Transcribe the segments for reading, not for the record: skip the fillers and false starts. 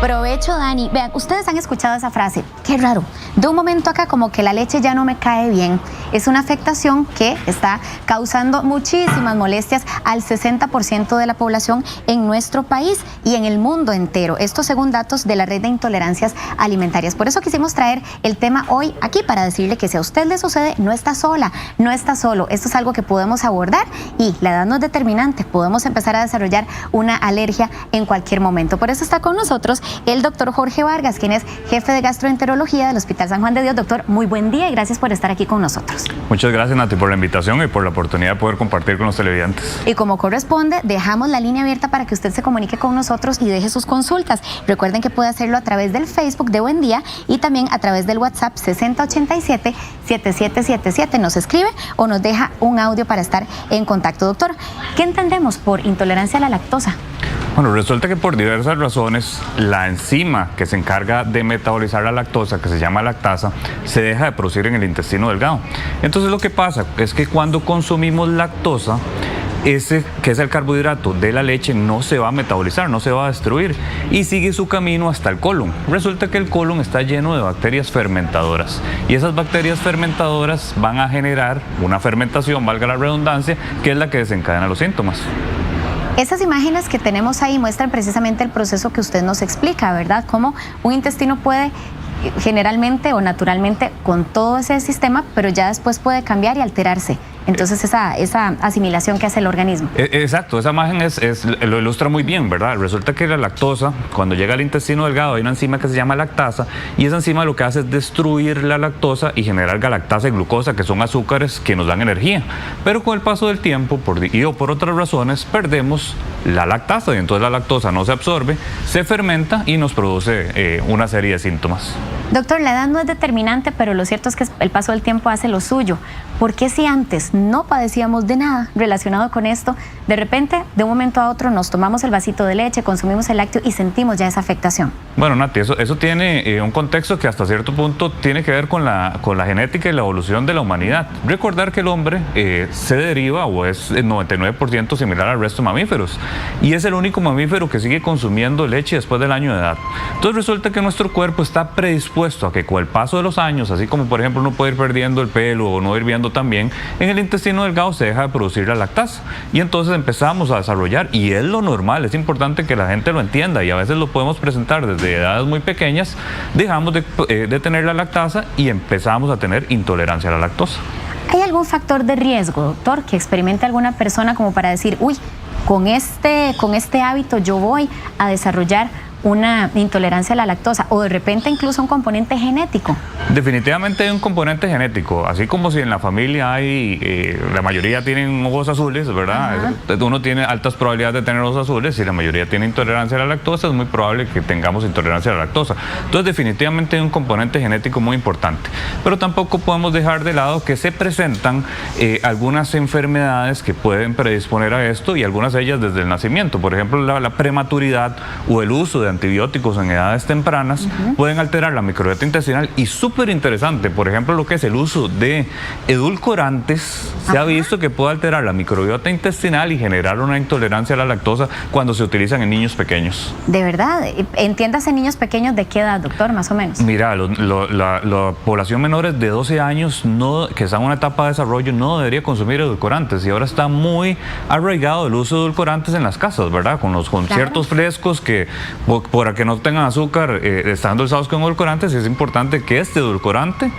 Provecho, Dani. Vean, ustedes han escuchado esa frase. Qué raro. De un momento acá como que la leche ya no me cae bien. Es una afectación que está causando muchísimas molestias al 60% de la población en nuestro país y en el mundo entero. Esto según datos de la Red de Intolerancias Alimentarias. Por eso quisimos traer el tema hoy aquí para decirle que si a usted le sucede, no está sola, no está solo. Esto es algo que podemos abordar y la edad no es determinante. Podemos empezar a desarrollar una alergia en cualquier momento. Por eso está con nosotros el doctor Jorge Vargas, quien es jefe de gastroenterología del Hospital San Juan de Dios. Doctor, muy buen día y gracias por estar aquí con nosotros. Muchas gracias, Nati, por la invitación y por la oportunidad de poder compartir con los televidentes. Y como corresponde, dejamos la línea abierta para que usted se comunique con nosotros y deje sus consultas. Recuerden que puede hacerlo a través del Facebook de Buen Día y también a través del WhatsApp 6087-7777. Nos escribe o nos deja un audio para estar en contacto. Doctor, ¿qué entendemos por intolerancia a la lactosa? Bueno, resulta que por diversas razones la enzima que se encarga de metabolizar la lactosa, que se llama lactasa, se deja de producir en el intestino delgado. Entonces lo que pasa es que cuando consumimos lactosa, ese que es el carbohidrato de la leche no se va a metabolizar, no se va a destruir y sigue su camino hasta el colon. Resulta que el colon está lleno de bacterias fermentadoras y esas bacterias fermentadoras van a generar una fermentación, valga la redundancia, que es la que desencadena los síntomas. Esas imágenes que tenemos ahí muestran precisamente el proceso que usted nos explica, ¿verdad? Cómo un intestino puede generalmente o naturalmente con todo ese sistema, pero ya después puede cambiar y alterarse. Entonces esa asimilación que hace el organismo. Exacto, esa imagen lo ilustra muy bien, ¿verdad? Resulta que la lactosa, cuando llega al intestino delgado, hay una enzima que se llama lactasa y esa enzima lo que hace es destruir la lactosa y generar galactasa y glucosa, que son azúcares que nos dan energía. Pero con el paso del tiempo, por otras razones, perdemos la lactasa y entonces la lactosa no se absorbe, se fermenta y nos produce una serie de síntomas. Doctor, la edad no es determinante, pero lo cierto es que el paso del tiempo hace lo suyo. ¿Por qué si antes no padecíamos de nada relacionado con esto, de repente, de un momento a otro, nos tomamos el vasito de leche, consumimos el lácteo y sentimos ya esa afectación? Bueno, Nati, eso tiene un contexto que hasta cierto punto tiene que ver con la genética y la evolución de la humanidad. Recordar que el hombre se deriva o es el 99% similar al resto de mamíferos y es el único mamífero que sigue consumiendo leche después del año de edad. Entonces resulta que nuestro cuerpo está predispuesto a que con el paso de los años, así como por ejemplo uno puede ir perdiendo el pelo o no ir viendo también, en el intestino delgado se deja de producir la lactasa y entonces empezamos a desarrollar, y es lo normal, es importante que la gente lo entienda y a veces lo podemos presentar desde edades muy pequeñas, dejamos de tener la lactasa y empezamos a tener intolerancia a la lactosa. ¿Hay algún factor de riesgo, doctor, que experimente alguna persona como para decir, uy, con este hábito yo voy a desarrollar una intolerancia a la lactosa, o de repente incluso un componente genético? Definitivamente hay un componente genético, así como si en la familia hay, la mayoría tienen ojos azules, ¿verdad? Uno tiene altas probabilidades de tener ojos azules, si la mayoría tiene intolerancia a la lactosa, es muy probable que tengamos intolerancia a la lactosa. Entonces definitivamente hay un componente genético muy importante, pero tampoco podemos dejar de lado que se presentan algunas enfermedades que pueden predisponer a esto y algunas de ellas desde el nacimiento. Por ejemplo, la prematuridad o el uso de antibióticos en edades tempranas pueden alterar la microbiota intestinal y súper interesante, por ejemplo, lo que es el uso de edulcorantes. Se ha visto que puede alterar la microbiota intestinal y generar una intolerancia a la lactosa cuando se utilizan en niños pequeños. ¿De verdad? Entiéndase, niños pequeños, ¿de qué edad, doctor, más o menos? Mira, la población menores de 12 años que está en una etapa de desarrollo no debería consumir edulcorantes y ahora está muy arraigado el uso de edulcorantes en las casas, ¿verdad? Con ciertos frescos que para que no tengan azúcar están endulzados con edulcorantes. Es importante que este edulcorante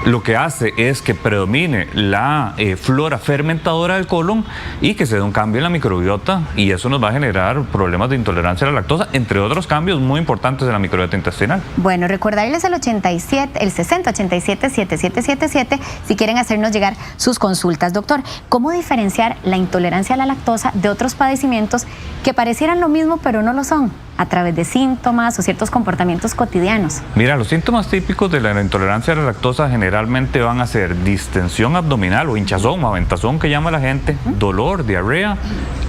lo que hace es que predomine la flora fermentadora del colon y que se dé un cambio en la microbiota y eso nos va a generar problemas de intolerancia a la lactosa, entre otros cambios muy importantes en la microbiota intestinal. Bueno, recordarles el 6087-7777 si quieren hacernos llegar sus consultas. Doctor, ¿cómo diferenciar la intolerancia a la lactosa de otros padecimientos que parecieran lo mismo pero no lo son, a través de síntomas o ciertos comportamientos cotidianos? Mira, los síntomas típicos de la intolerancia a la lactosa generalmente van a ser distensión abdominal o hinchazón o aventazón que llama la gente, dolor, diarrea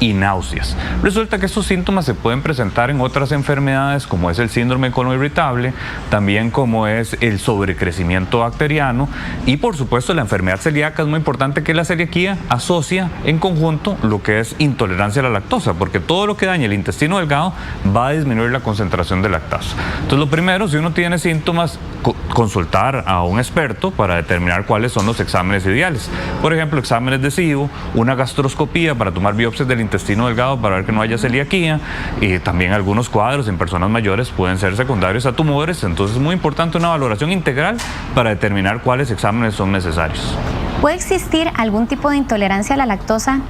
y náuseas. Resulta que estos síntomas se pueden presentar en otras enfermedades como es el síndrome de colon irritable, también como es el sobrecrecimiento bacteriano y por supuesto la enfermedad celíaca. Es muy importante que la celiaquía asocia en conjunto lo que es intolerancia a la lactosa, porque todo lo que daña el intestino delgado va a disminuir la concentración de lactasa. Entonces, lo primero, si uno tiene síntomas, consultar a un experto para determinar cuáles son los exámenes ideales. Por ejemplo, exámenes de SIBO, una gastroscopía para tomar biopsias del intestino delgado para ver que no haya celiaquía, y también algunos cuadros en personas mayores pueden ser secundarios a tumores. Entonces, es muy importante una valoración integral para determinar cuáles exámenes son necesarios. ¿Puede existir algún tipo de intolerancia a la lactosa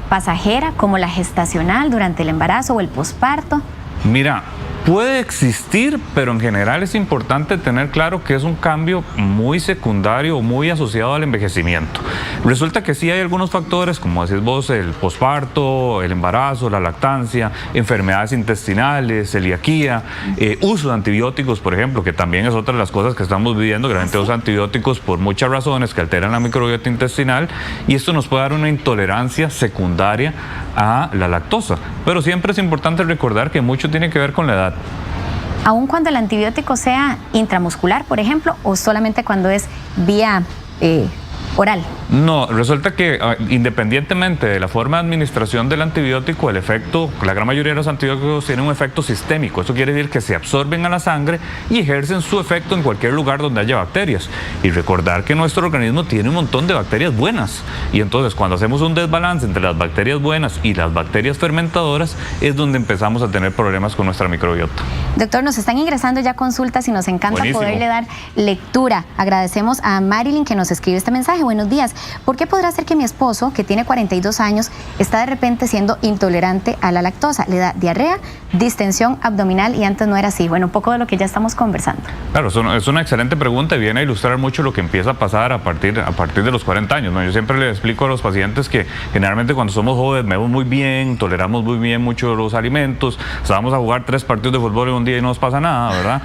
pasajera, como la gestacional durante el embarazo o el posparto? Mira, puede existir, pero en general es importante tener claro que es un cambio muy secundario, muy asociado al envejecimiento. Resulta que sí hay algunos factores, como decís vos, el posparto, el embarazo, la lactancia, enfermedades intestinales, celiaquía, uso de antibióticos, por ejemplo, que también es otra de las cosas que estamos viviendo, que la gente usa antibióticos por muchas razones que alteran la microbiota intestinal, y esto nos puede dar una intolerancia secundaria a la lactosa. Pero siempre es importante recordar que mucho tiene que ver con la edad. Aun cuando el antibiótico sea intramuscular, por ejemplo, o solamente cuando es vía oral. No, resulta que independientemente de la forma de administración del antibiótico, el efecto, la gran mayoría de los antibióticos tienen un efecto sistémico. Eso quiere decir que se absorben a la sangre y ejercen su efecto en cualquier lugar donde haya bacterias. Y recordar que nuestro organismo tiene un montón de bacterias buenas. Y entonces, cuando hacemos un desbalance entre las bacterias buenas y las bacterias fermentadoras, es donde empezamos a tener problemas con nuestra microbiota. Doctor, nos están ingresando ya consultas y nos encanta Buenísimo. Poderle dar lectura. Agradecemos a Marilyn que nos escribe este mensaje. Buenos días. ¿Por qué podrá ser que mi esposo, que tiene 42 años, está de repente siendo intolerante a la lactosa? Le da diarrea, distensión abdominal y antes no era así. Bueno, un poco de lo que ya estamos conversando. Claro, es una excelente pregunta y viene a ilustrar mucho lo que empieza a pasar a partir de los 40 años, ¿no? Yo siempre le explico a los pacientes que generalmente cuando somos jóvenes vemos muy bien, toleramos muy bien mucho los alimentos, o sea, vamos a jugar 3 partidos de fútbol en un día y no nos pasa nada, ¿verdad?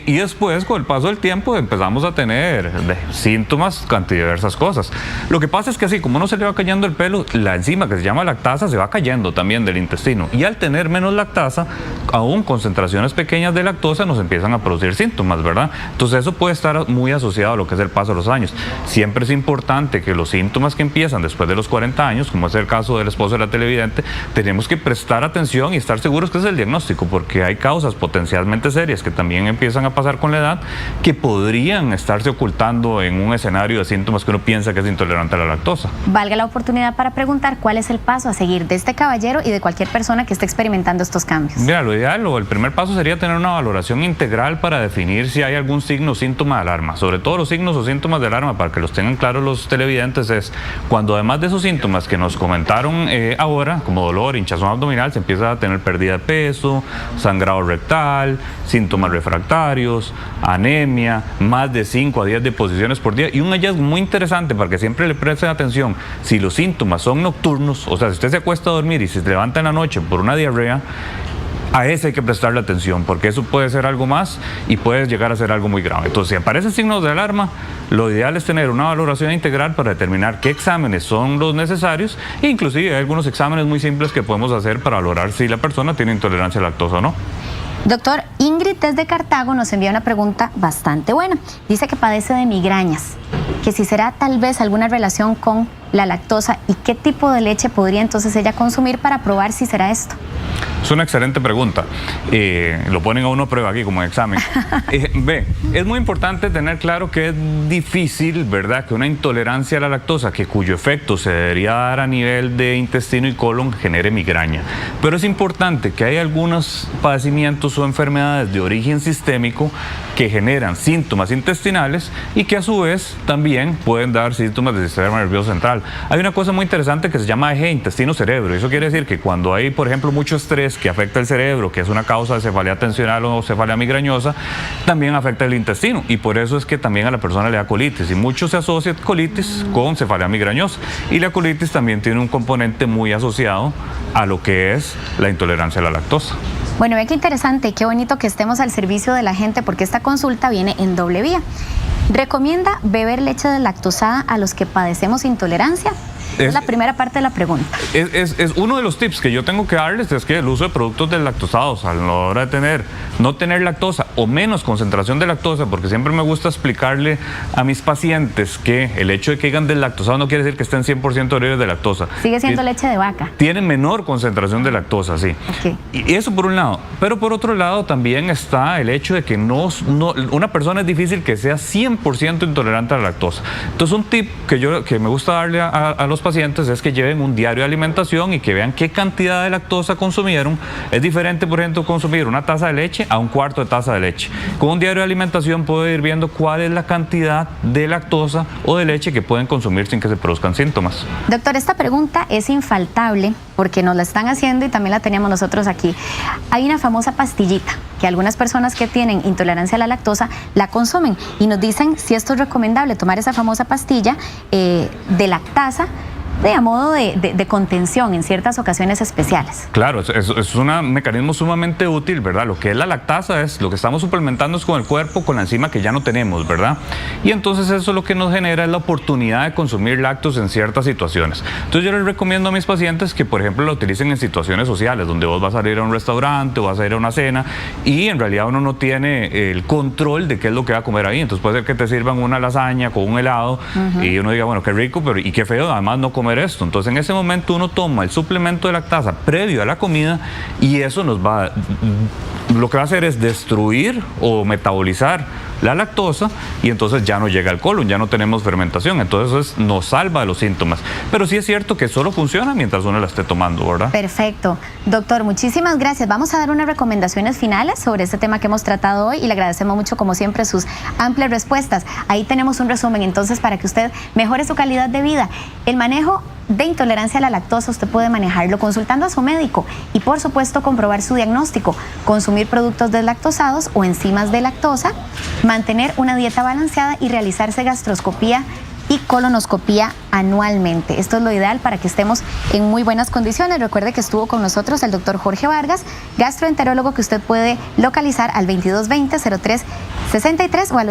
Y después, con el paso del tiempo, empezamos a tener síntomas ante diversas cosas. Lo que pasa es que así, como no se le va cayendo el pelo, la enzima que se llama lactasa se va cayendo también del intestino. Y al tener menos lactasa, aún concentraciones pequeñas de lactosa nos empiezan a producir síntomas, ¿verdad? Entonces eso puede estar muy asociado a lo que es el paso de los años. Siempre es importante que los síntomas que empiezan después de los 40 años, como es el caso del esposo de la televidente, tenemos que prestar atención y estar seguros que es el diagnóstico, porque hay causas potencialmente serias que también empiezan a pasar con la edad, que podrían estarse ocultando en un escenario de síntomas que uno piensa que es intolerante a la lactosa. Valga la oportunidad para preguntar cuál es el paso a seguir de este caballero y de cualquier persona que esté experimentando estos cambios. Mira, lo ideal o el primer paso sería tener una valoración integral para definir si hay algún signo o síntoma de alarma. Sobre todo los signos o síntomas de alarma, para que los tengan claros los televidentes, es cuando además de esos síntomas que nos comentaron ahora, como dolor, hinchazón abdominal, se empieza a tener pérdida de peso, sangrado rectal, síntomas refractarios, anemia, más de 5 a 10 deposiciones por día. Y un hallazgo muy interesante para que siempre le presten atención, si los síntomas son nocturnos, o sea, si usted se acuesta a dormir y se levanta en la noche por una diarrea, a ese hay que prestarle atención, porque eso puede ser algo más y puede llegar a ser algo muy grave. Entonces, si aparecen signos de alarma, lo ideal es tener una valoración integral para determinar qué exámenes son los necesarios, e inclusive hay algunos exámenes muy simples que podemos hacer para valorar si la persona tiene intolerancia a la lactosa o no. Doctor, Ingrid desde Cartago nos envía una pregunta bastante buena. Dice que padece de migrañas, que si será tal vez alguna relación con la lactosa y qué tipo de leche podría entonces ella consumir para probar si será esto. Es una excelente pregunta. Lo ponen a uno a prueba aquí como examen. Es muy importante tener claro que es difícil, ¿verdad?, que una intolerancia a la lactosa, cuyo efecto se debería dar a nivel de intestino y colon, genere migraña. Pero es importante que hay algunos padecimientos o enfermedades de origen sistémico que generan síntomas intestinales y que a su vez también pueden dar síntomas del sistema nervioso central. Hay una cosa muy interesante que se llama eje intestino-cerebro. Eso quiere decir que cuando hay, por ejemplo, mucho estrés que afecta el cerebro, que es una causa de cefalea tensional o cefalea migrañosa, también afecta el intestino, y por eso es que también a la persona le da colitis, y mucho se asocia colitis con cefalea migrañosa, y la colitis también tiene un componente muy asociado a lo que es la intolerancia a la lactosa. Bueno, ve qué interesante y qué bonito que estemos al servicio de la gente, porque esta consulta viene en doble vía. ¿Recomienda beber leche deslactosada a los que padecemos intolerancia? Es la primera parte de la pregunta. Es uno de los tips que yo tengo que darles, es que el uso de productos deslactosados, a la hora de no tener lactosa o menos concentración de lactosa, porque siempre me gusta explicarle a mis pacientes que el hecho de que digan deslactosados no quiere decir que estén 100% libres de lactosa. Sigue siendo leche de vaca. Tienen menor concentración de lactosa, sí. Okay. Y eso por un lado. Pero por otro lado también está el hecho de que una persona es difícil que sea 100% intolerante a la lactosa. Entonces un tip que me gusta darle a los pacientes es que lleven un diario de alimentación y que vean qué cantidad de lactosa consumieron. Es diferente, por ejemplo, consumir una taza de leche a un cuarto de taza de leche. Con un diario de alimentación puedo ir viendo cuál es la cantidad de lactosa o de leche que pueden consumir sin que se produzcan síntomas. Doctor, esta pregunta es infaltable porque nos la están haciendo y también la teníamos nosotros aquí. Hay una famosa pastillita que algunas personas que tienen intolerancia a la lactosa la consumen y nos dicen si esto es recomendable tomar esa famosa pastilla de lactasa a modo de contención en ciertas ocasiones especiales. Claro, es un mecanismo sumamente útil, ¿verdad? Lo que es la lactasa es lo que estamos suplementando es con el cuerpo, con la enzima que ya no tenemos, ¿verdad? Y entonces eso lo que nos genera es la oportunidad de consumir lácteos en ciertas situaciones. Entonces yo les recomiendo a mis pacientes que, por ejemplo, lo utilicen en situaciones sociales, donde vos vas a ir a un restaurante o vas a ir a una cena y en realidad uno no tiene el control de qué es lo que va a comer ahí. Entonces puede ser que te sirvan una lasaña con un helado y uno diga, bueno, qué rico, pero y qué feo, además no comer esto. Entonces en ese momento uno toma el suplemento de lactasa previo a la comida y eso lo que va a hacer es destruir o metabolizar la lactosa y entonces ya no llega al colon, ya no tenemos fermentación, entonces nos salva de los síntomas. Pero sí es cierto que solo funciona mientras uno la esté tomando, ¿verdad? Perfecto. Doctor, muchísimas gracias. Vamos a dar unas recomendaciones finales sobre este tema que hemos tratado hoy y le agradecemos mucho, como siempre, sus amplias respuestas. Ahí tenemos un resumen, entonces, para que usted mejore su calidad de vida. El manejo de intolerancia a la lactosa usted puede manejarlo consultando a su médico y, por supuesto, comprobar su diagnóstico, consumir productos deslactosados o enzimas de lactosa, mantener una dieta balanceada y realizarse gastroscopía y colonoscopía anualmente. Esto es lo ideal para que estemos en muy buenas condiciones. Recuerde que estuvo con nosotros el doctor Jorge Vargas, gastroenterólogo, que usted puede localizar al 2220-0363 o al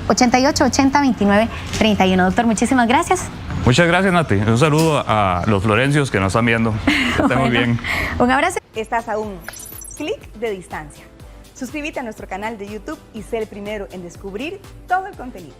8880-2931. Doctor, muchísimas gracias. Muchas gracias, Nati. Un saludo a los florencios que nos están viendo. Que estén muy bien. Un abrazo. Estás a un clic de distancia. Suscríbete a nuestro canal de YouTube y sé el primero en descubrir todo el contenido.